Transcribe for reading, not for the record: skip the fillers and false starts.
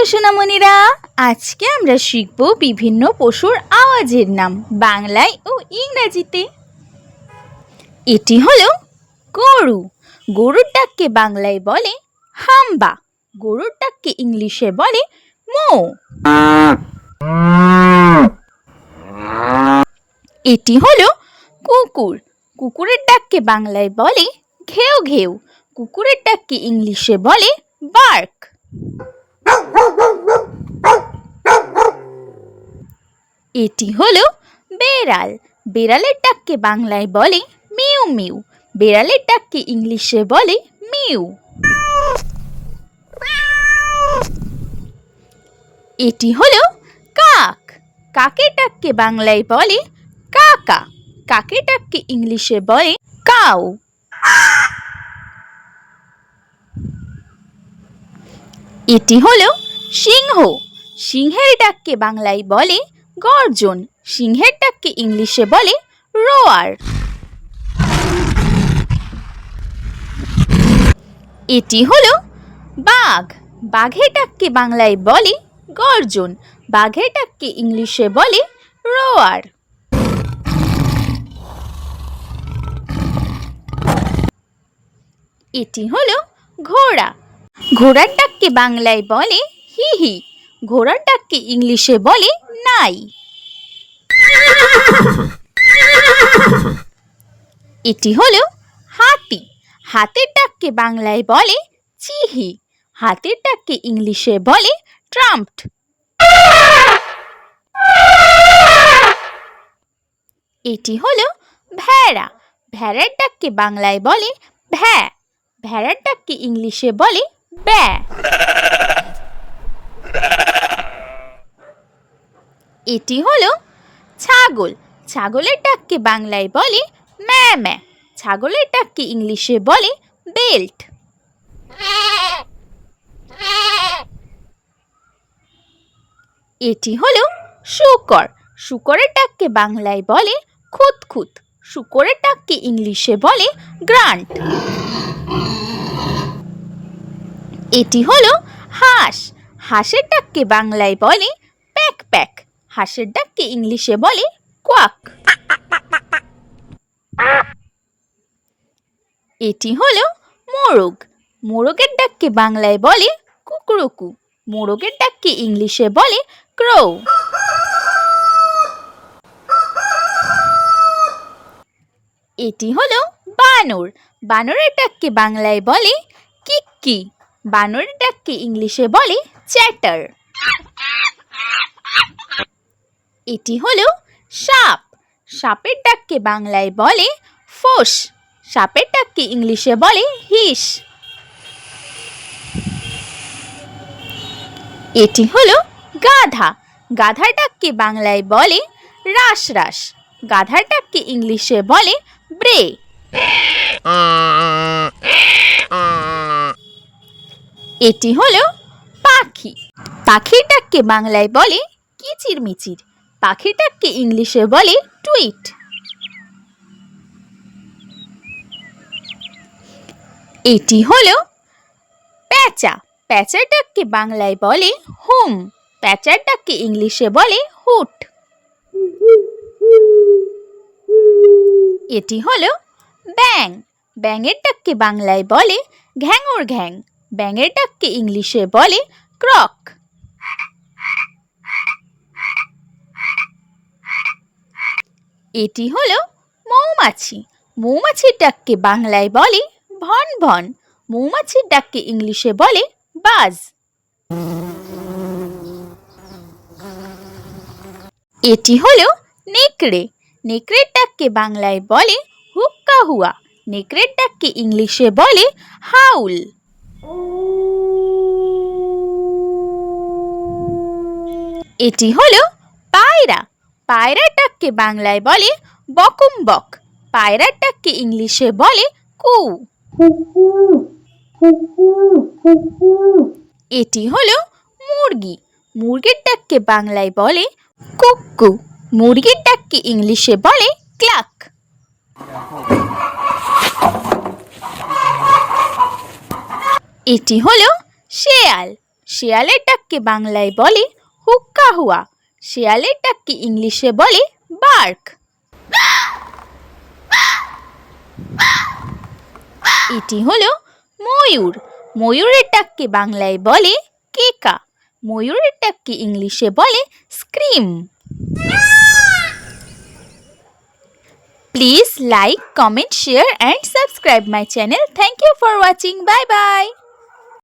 Hello সোনামণিরা, আজকে আমরা শিখব বিভিন্ন পশুর আওয়াজের নাম বাংলায় ও ইংরেজিতে। এটি হলো গরু। গরুর ডাককে বাংলায় বলে হাম্বা, গরুর ডাককে ইংলিশে বলে মো। এটি হলো কুকুর। কুকুরের ডাককে বাংলায় বলে ঘেউ ঘেউ, কুকুরের ডাককে ইংলিশে বলে বার্ক। এটি হলো বেড়াল। বেড়ালের ডাককে বাংলায় বলে মিউ মিউ, বেড়ালের ডাককে ইংলিশে বলে মিউ। এটি হলো কাক। কাকের ডাককে বাংলায় বলে কাকা, কাকের ডাককে ইংলিশে বলে কাউ। এটি হলো সিংহ। সিংহের ডাককে বাংলায় বলে গর্জন, সিংহের ডাককে ইংলিশে বলে রোয়ার। এটি হলো বাঘ। বাঘের ডাককে বাংলায় বলে গর্জন, বাঘের ডাককে ইংলিশে বলে রোয়ার। এটি হলো ঘোড়া। ঘোড়ার ডাককে বাংলায় বলে হি হি, ঘোড়ার ডাককে ইংলিশে বলে নাই। এটি হলো হাতি। হাতির ডাককে বাংলায় বলে চিহি, হাতির ডাককে ইংলিশে বলে ট্রাম্পড। এটি হলো ভেড়া। ভেড়ার ডাককে বাংলায় বলে ভ্যা, ভেড়ার ডাককে ইংলিশে বলে ব্যা। এটি হলো ছাগল। ছাগলের ডাককে বাংলায় বলে ম্যা ম্যা, ছাগলের ডাককে ইংলিশে বলে বেল্ট। এটি হলো শূকর। শূকরের ডাককে বাংলায় বলে খুঁতখুঁত, শূকরের ডাককে ইংলিশে বলে গ্রান্ট। এটি হলো হাঁস। হাঁসের ডাককে বাংলায় বলে প্যাক প্যাক, হাঁসের ডাককে ইংলিশে বলে কোয়াক। এটি হলো মোরগ। মোরগের ডাককে বাংলায় বলে কুকরুকু, মোরগের ডাককে ইংলিশে বলে ক্রো। এটি হলো বানর। বানরের ডাককে বাংলায় বলে কিক্কি, বানরের ডাককে ইংলিশে বলে চ্যাটার। এটি হলো সাপ। সাপের ডাককে বাংলায় বলে ফোঁস, সাপের ডাককে ইংলিশে বলে হিস। এটি হলো গাধা। গাধার ডাককে বাংলায় বলে রাস রাস, গাধার ডাককে ইংলিশে বলে ব্রে। এটি হলো পাখি। পাখির ডাককে বাংলায় বলে কিচির মিচির, পাখির ডাককে ইংলিশে বলে টুইট। এটি হলো প্যাঁচা। প্যাঁচার ডাককে বাংলায় বলে হুম, প্যাঁচার ডাককে ইংলিশে বলে হুট। এটি হলো ব্যাঙ। ব্যাঙের ডাককে বাংলায় বলে ঘ্যাঙর ঘ্যাং, ব্যাঙের ডাককে ইংলিশে বলে ক্রক। এটি হলো মৌমাছি। মৌমাছির ডাককে বাংলায় বলে ভন ভন, মৌমাছির ডাককে ইংলিশে বলে বাজ। এটি হলো নেকড়ে। নেকড়ের ডাককে বাংলায় বলে হুক্কা হুয়া, নেকড়ের ডাককে ইংলিশে বলে হাউল। এটি হলো পায়রা। পায়রার ডাককে বাংলায় বলে বকুম বক, পায়রার ডাককে ইংলিশে বলে কু। এটি হলো মুরগি। মুরগির ডাককে বাংলায় বলে কুক্কু, মুরগির ডাককে ইংলিশে বলে ক্লাক। এটি হলো শেয়াল। শেয়ালের ডাককে ডাককে বাংলায় বলে হুক্কা হুয়া। শেয়ালের ডাককে ইংলিশে বলে বার্ক। এটি হলো ময়ূর। ময়ূরের ডাককে বাংলায় বলে কেকা। ময়ূরের ডাককে ইংলিশে বলে scream. Please like, comment, share and subscribe my channel. Thank you for watching. Bye bye.